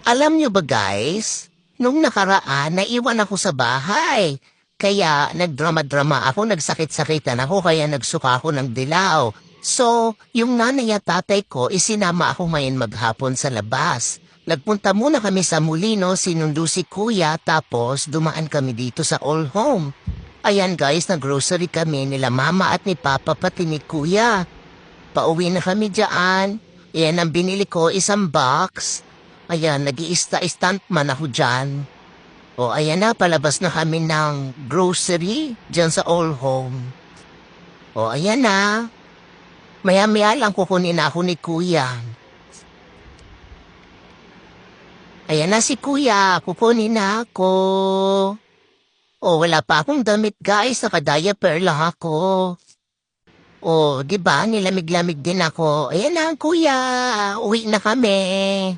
Alam niyo ba guys, nung nakaraan naiwan ako sa bahay. Kaya nagdrama-drama ako, nagsakit-sakitan ako, kaya nagsuka ako ng dilaw. So, yung nanay at tatay ko, isinama ako ngayon maghapon sa labas. Nagpunta muna kami sa Molino, sinundo si kuya, tapos dumaan kami dito sa All Home. Ayan guys, nag-grocery kami nila mama at ni papa pati ni kuya. Pauwi na kami dyan. Yan ang binili ko, isang box. Ayan, nag-i-stunt man ako dyan. O ayan na, palabas na kami ng grocery dyan sa All Home. O ayan na, maya-maya lang kukunin ako ni kuya. Ayan na si kuya, kukunin na ako. O wala pa akong damit guys, naka-diaper lang ako. O, di ba, nilamig-lamig din ako. Ayan na, kuya, uwi na kami.